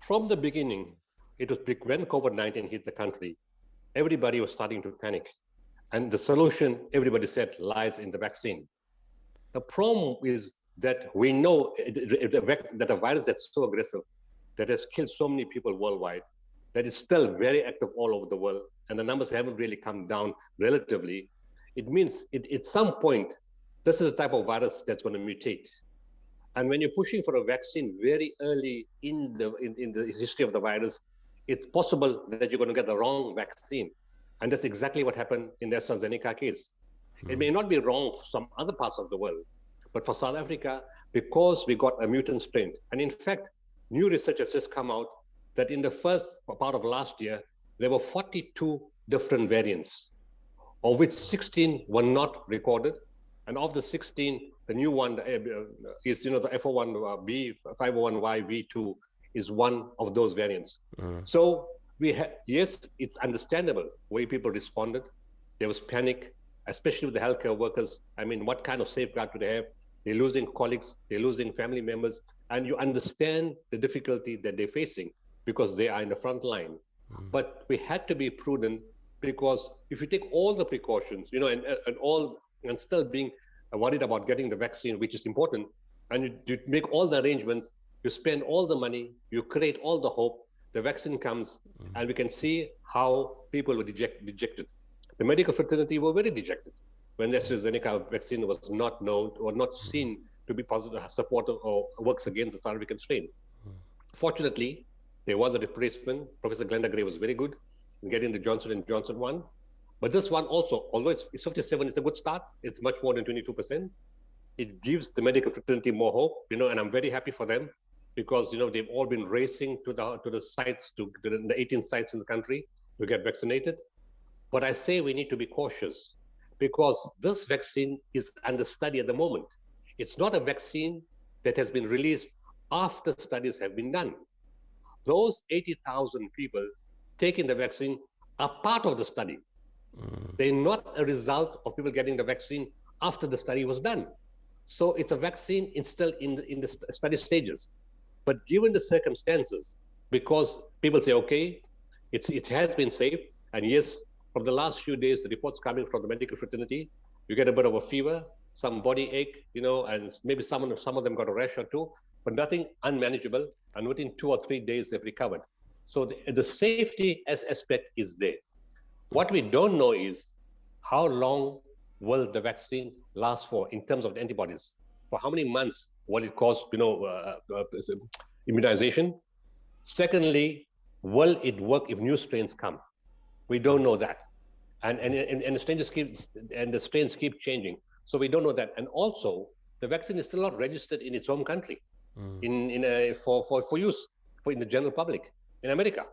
From the beginning, it was when COVID-19 hit the country, everybody was starting to panic. And the solution, everybody said, lies in the vaccine. The problem is that we know that a virus that's so aggressive, that has killed so many people worldwide, that is still very active all over the world, and the numbers haven't really come down relatively. It means at some point, this is a type of virus that's going to mutate. And when you're pushing for a vaccine very early in the history of the virus, it's possible that you're going to get the wrong vaccine. And that's exactly what happened in the AstraZeneca case. It may not be wrong for some other parts of the world, but for South Africa, because we got a mutant strain, and in fact, new research has just come out that in the first part of last year, there were 42 different variants, of which 16 were not recorded. And of the 16, the new one is, the F01B, 501YV2 is one of those variants. So yes, it's understandable way people responded. There was panic, especially with the healthcare workers. I mean, what kind of safeguard do they have? They're losing colleagues, they're losing family members, and you understand the difficulty that they're facing because they are in the front line. But we had to be prudent because if you take all the precautions, and still being worried about getting the vaccine, which is important, and you make all the arrangements, you spend all the money, you create all the hope, the vaccine comes, and we can see how people were dejected. The medical fraternity were very dejected when the AstraZeneca vaccine was not known or not seen to be positive, supportive, or works against the South African strain. Fortunately, there was a replacement. Professor Glenda Gray was very good in getting the Johnson & Johnson one. But this one also, although it's 57, it's a good start. It's much more than 22%. It gives the medical fraternity more hope, and I'm very happy for them because, they've all been racing to the sites, to the 18 sites in the country to get vaccinated. But I say we need to be cautious because this vaccine is under study at the moment. It's not a vaccine that has been released after studies have been done. Those 80,000 people taking the vaccine are part of the study. They're not a result of people getting the vaccine after the study was done. So it's a vaccine, it's still in the study stages. But given the circumstances, because people say, okay, it has been safe, and yes, from the last few days, the reports coming from the medical fraternity, you get a bit of a fever, some body ache, and maybe some of them got a rash or two, but nothing unmanageable. And within 2 or 3 days, they've recovered. So the safety aspect is there. What we don't know is how long will the vaccine last for in terms of the antibodies? For how many months will it cause, immunization? Secondly, will it work if new strains come? We don't know that, and the strains keep changing, so we don't know that. And also, the vaccine is still not registered in its home country, for use in the general public. In America,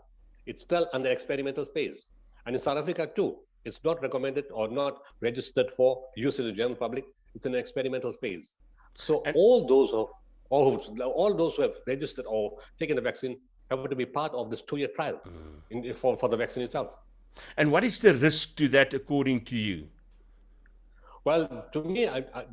it's still under experimental phase, and in South Africa too, it's not recommended or not registered for use in the general public. It's in an experimental phase. So all those who have registered or taken the vaccine have to be part of this 2-year trial for the vaccine itself. And what is the risk to that, according to you? Well, to me,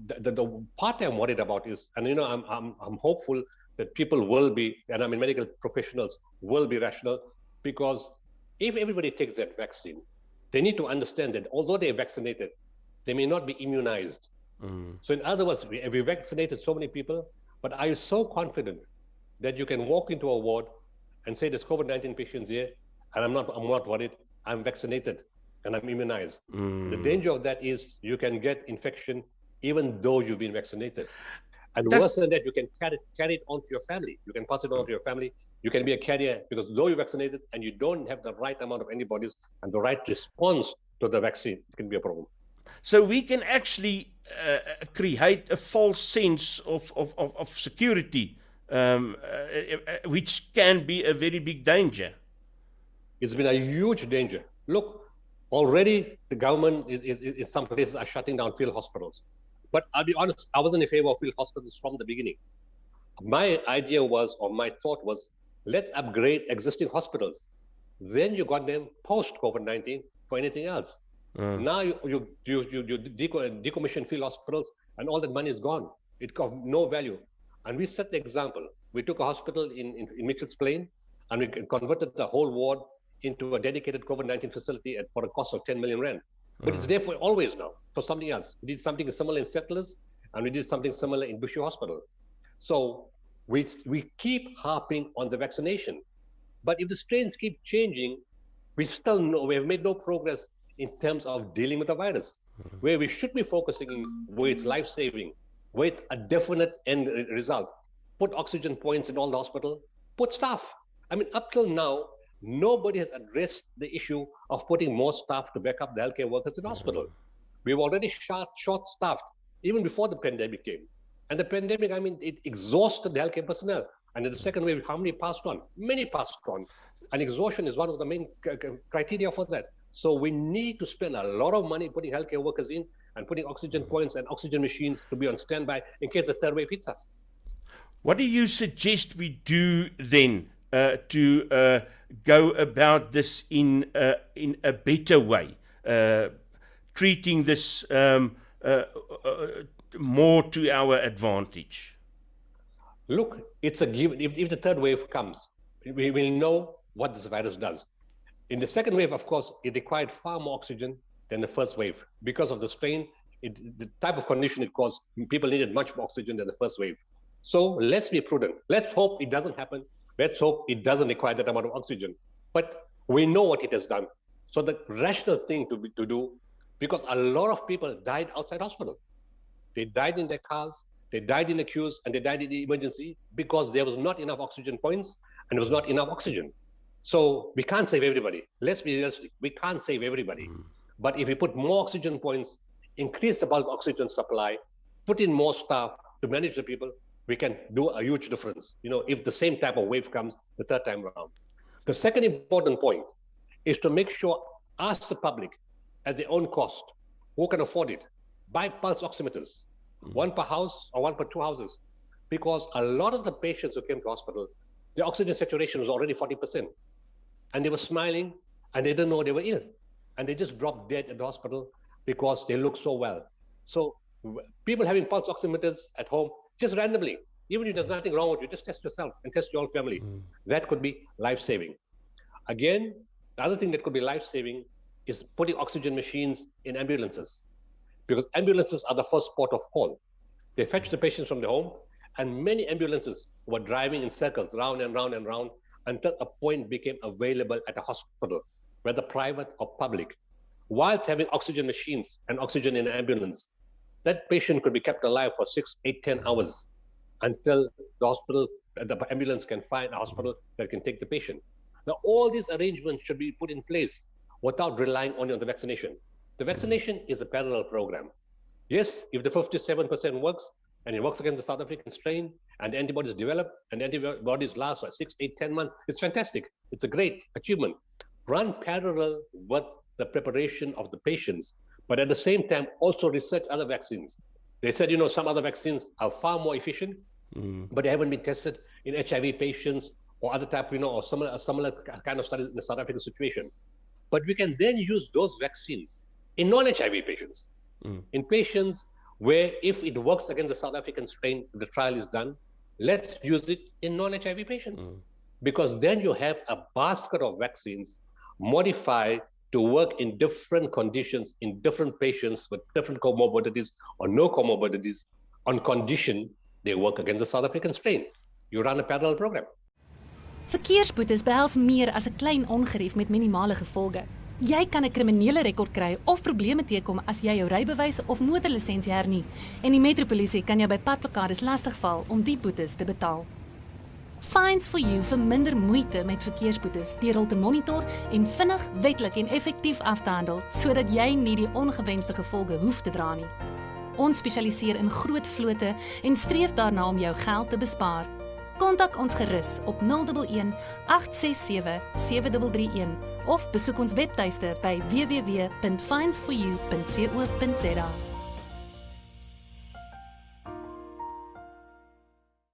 the part I'm worried about is, and I'm hopeful that people will be, and I mean medical professionals will be rational, because if everybody takes that vaccine, they need to understand that although they're vaccinated, they may not be immunized. So in other words, we vaccinated so many people, but are you so confident that you can walk into a ward and say there's COVID-19 patients here, and I'm not worried, I'm vaccinated and I'm immunized? The danger of that is you can get infection even though you've been vaccinated. And worse than that, you can carry it onto your family. You can pass it on to your family. You can be a carrier because though you're vaccinated and you don't have the right amount of antibodies and the right response to the vaccine, it can be a problem. So we can actually create a false sense of security, which can be a very big danger. It's been a huge danger. Look, already the government in some places are shutting down field hospitals. But I'll be honest, I wasn't in favor of field hospitals from the beginning. My idea was, or my thought was, let's upgrade existing hospitals. Then you got them post-COVID-19 for anything else. Now you decommission field hospitals and all that money is gone. It got no value. And we set the example. We took a hospital in Mitchell's Plain and we converted the whole ward into a dedicated COVID-19 facility for a cost of 10 million rand. But it's there for always now, for something else. We did something similar in Settlers, and we did something similar in Bushy Hospital. So we keep harping on the vaccination. But if the strains keep changing, we have made no progress in terms of dealing with the virus. Where we should be focusing where it's life-saving, where it's a definite end result. Put oxygen points in all the hospital, put staff. I mean, up till now, nobody has addressed the issue of putting more staff to back up the healthcare workers in the hospital. We've already short-staffed even before the pandemic came. And the pandemic, I mean, it exhausted the healthcare personnel. And in the second wave, how many passed on? Many passed on. And exhaustion is one of the main criteria for that. So we need to spend a lot of money putting healthcare workers in and putting oxygen points and oxygen machines to be on standby in case the third wave hits us. What do you suggest we do then to go about this in a better way, treating this more to our advantage? Look, it's a given. If the third wave comes, we will know what this virus does. In the second wave, of course, it required far more oxygen than the first wave. Because of the strain, the type of condition it caused, people needed much more oxygen than the first wave. So let's be prudent. Let's hope it doesn't happen. Let's hope it doesn't require that amount of oxygen. But we know what it has done. So the rational thing to do, because a lot of people died outside hospital. They died in their cars, they died in the queues, and they died in the emergency because there was not enough oxygen points and there was not enough oxygen. So we can't save everybody. Let's be realistic. We can't save everybody. But if we put more oxygen points, increase the bulk oxygen supply, put in more staff to manage the people, we can do a huge difference, if the same type of wave comes the third time around. The second important point is to make sure, ask the public at their own cost, who can afford it, buy pulse oximeters, one per house or one per two houses, because a lot of the patients who came to hospital, the oxygen saturation was already 40%. And they were smiling and they didn't know they were ill. And they just dropped dead at the hospital because they look so well. So people having pulse oximeters at home, just randomly, even if there's nothing wrong with you, just test yourself and test your whole family. That could be life-saving. Again, the other thing that could be life-saving is putting oxygen machines in ambulances, because ambulances are the first port of call. They fetch the patients from the home, and many ambulances were driving in circles round and round and round until a point became available at a hospital, whether private or public. Whilst having oxygen machines and oxygen in an ambulance, that patient could be kept alive for 6, 8, 10 hours until the ambulance can find a hospital that can take the patient. Now, all these arrangements should be put in place without relying only on the vaccination. The vaccination is a parallel program. Yes, if the 57% works, and it works against the South African strain, and the antibodies develop, and the antibodies last for 6, 8, 10 months, it's fantastic. It's a great achievement. Run parallel with the preparation of the patients, but at the same time, also research other vaccines. They said, some other vaccines are far more efficient, but they haven't been tested in HIV patients or other type, or similar kind of studies in the South African situation. But we can then use those vaccines in non-HIV patients, in patients where if it works against the South African strain, the trial is done, let's use it in non-HIV patients. Because then you have a basket of vaccines modified to work in different conditions, in different patients with different comorbidities or no comorbidities, on condition they work against the South African strain. You run a parallel program. Verkeersboetes behels meer as 'n klein ongerief met minimale gevolge. Jy kan 'n kriminele rekord kry of probleme teekom as jy jou rybewys of motorlisensie hernie, en die metropolisie kan jou by padblokkades lastigval om die boetes te betaal. Fines for You vir minder moeite met verkeersboetes deur hul te monitor en vinnig, wetlik en effektief af te handel, sodat jy nie die ongewenste gevolge hoef te dra nie. Ons spesialiseer in groot vlote en streef daarna om jou geld te bespaar. Kontak ons gerus op 011 867 7331 of besoek ons webtuiste by www.finesforyou.co.za.